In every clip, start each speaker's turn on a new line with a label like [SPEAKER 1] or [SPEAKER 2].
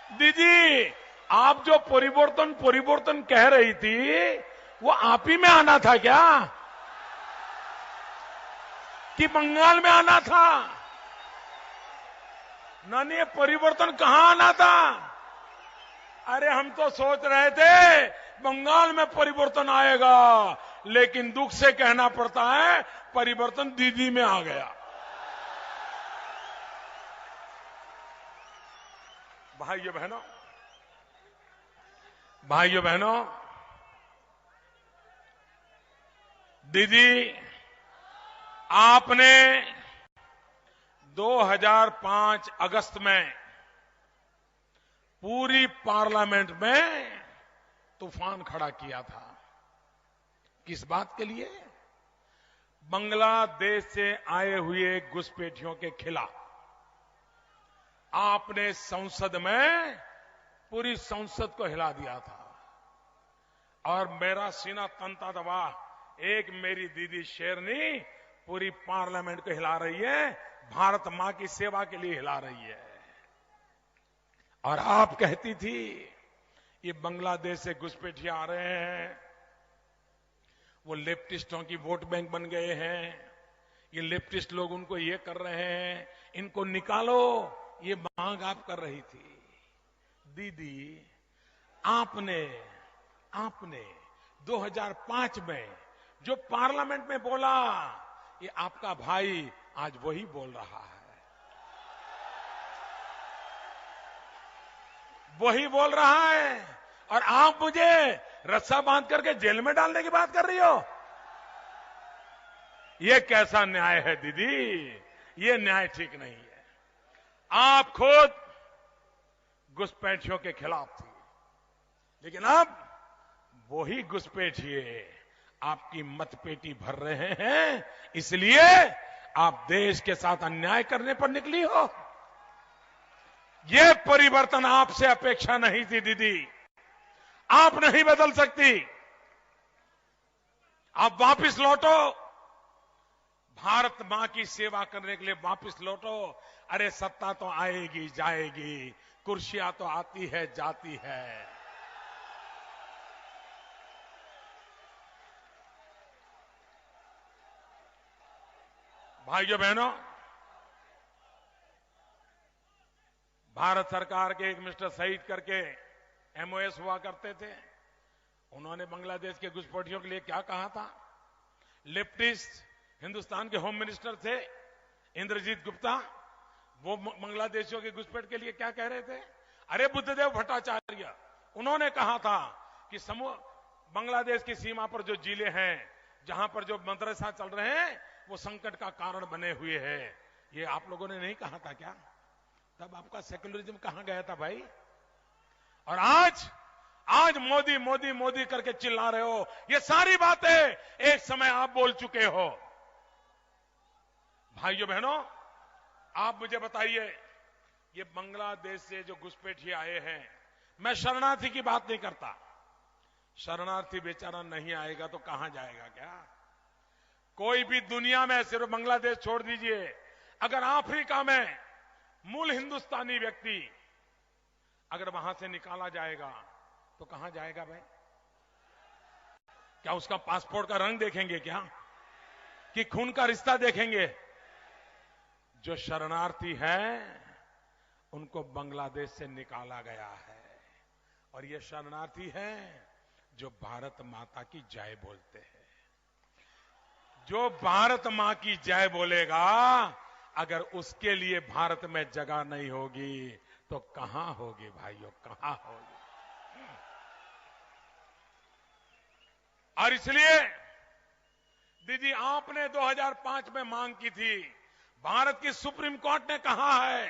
[SPEAKER 1] दीदी, आप जो परिवर्तन परिवर्तन कह रही थी, वो आप ही में आना था क्या? कि बंगाल में आना था? नानी, ये परिवर्तन कहां आना था? अरे हम तो सोच रहे थे बंगाल में परिवर्तन आएगा, लेकिन दुख से कहना पड़ता है परिवर्तन दीदी में आ गया। भाइयों बहनों, भाइयों बहनों, दीदी, आपने 2005 अगस्त में पूरी पार्लियामेंट में तूफान खड़ा किया था। किस बात के लिए? बांग्लादेश से आए हुए घुसपैठियों के खिलाफ। आपने संसद में पूरी संसद को हिला दिया था और मेरा सीना तनता दबा। एक मेरी दीदी शेरनी पूरी पार्लियामेंट को हिला रही है, भारत मां की सेवा के लिए हिला रही है। और आप कहती थी ये बांग्लादेश से घुसपैठिए आ रहे हैं, वो लेफ्टिस्टों की वोट बैंक बन गए हैं, ये लेफ्टिस्ट लोग उनको ये कर रहे हैं, इनको निकालो, ये मांग आप कर रही थी। दीदी, आपने 2005 में जो पार्लियामेंट में बोला, ये आपका भाई आज वही बोल रहा है, वही बोल रहा है। और आप मुझे रस्सा बांध करके जेल में डालने की बात कर रही हो? ये कैसा न्याय है दीदी? ये न्याय ठीक नहीं है। आप खुद घुसपैठियों के खिलाफ थी, लेकिन अब वही घुसपैठिए आपकी मतपेटी भर रहे हैं, इसलिए आप देश के साथ अन्याय करने पर निकली हो। ये परिवर्तन आपसे अपेक्षा नहीं थी दीदी, आप नहीं बदल सकती। आप वापस लौटो, भारत मां की सेवा करने के लिए वापस लौटो। अरे सत्ता तो आएगी जाएगी, कुर्सियां तो आती है जाती है। भाइयों बहनों, भारत सरकार के एक मिस्टर सईद करके एमओएस हुआ करते थे। उन्होंने बांग्लादेश के घुसपैठियों के लिए क्या कहा था? लेफ्टिस्ट हिंदुस्तान के होम मिनिस्टर थे इंद्रजीत गुप्ता, वो बांग्लादेशियों के घुसपैठ के लिए क्या कह रहे थे? अरे बुद्धदेव भट्टाचार्य, उन्होंने कहा था कि बांग्लादेश की सीमा पर जो जिले हैं, जहां पर जो मदरसा चल रहे हैं, वो संकट का कारण बने हुए हैं। ये आप लोगों ने नहीं कहा था क्या? तब आपका सेक्युलरिज्म कहां गया था भाई? और आज मोदी मोदी मोदी करके चिल्ला रहे हो। ये सारी बातें एक समय आप बोल चुके हो। भाइयों बहनों, आप मुझे बताइए, ये बांग्लादेश से जो घुसपैठिए आए हैं, मैं शरणार्थी की बात नहीं करता। शरणार्थी बेचारा नहीं आएगा तो कहां जाएगा? क्या कोई भी दुनिया में, सिर्फ बांग्लादेश छोड़ दीजिए, अगर अफ्रीका में मूल हिंदुस्तानी व्यक्ति अगर वहां से निकाला जाएगा तो कहां जाएगा भाई? क्या उसका पासपोर्ट का रंग देखेंगे क्या? कि खून का रिश्ता देखेंगे? जो शरणार्थी हैं उनको बांग्लादेश से निकाला गया है, और ये शरणार्थी हैं जो भारत माता की जय बोलते हैं। जो भारत मां की जय बोलेगा, अगर उसके लिए भारत में जगह नहीं होगी तो कहां होगी भाइयों, कहां होगी? और इसलिए दीदी, आपने 2005 में मांग की थी, भारत की सुप्रीम कोर्ट ने कहा है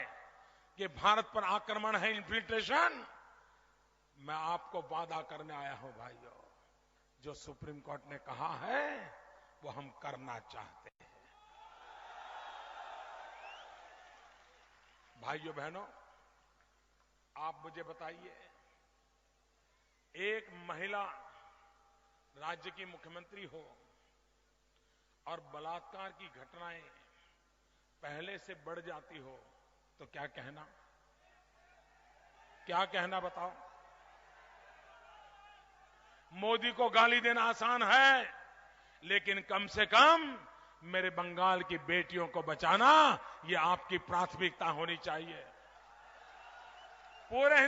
[SPEAKER 1] कि भारत पर आक्रमण है, इन्फिल्ट्रेशन। मैं आपको वादा करने आया हूं भाइयों, जो सुप्रीम कोर्ट ने कहा है वो हम करना चाहते हैं। भाइयों बहनों, आप मुझे बताइए, एक महिला राज्य की मुख्यमंत्री हो और बलात्कार की घटनाएं पहले से बढ़ जाती हो तो क्या कहना? क्या कहना बताओ? मोदी को गाली देना आसान है, लेकिन कम से कम मेरे बंगाल की बेटियों को बचाना, ये आपकी प्राथमिकता होनी चाहिए। पूरे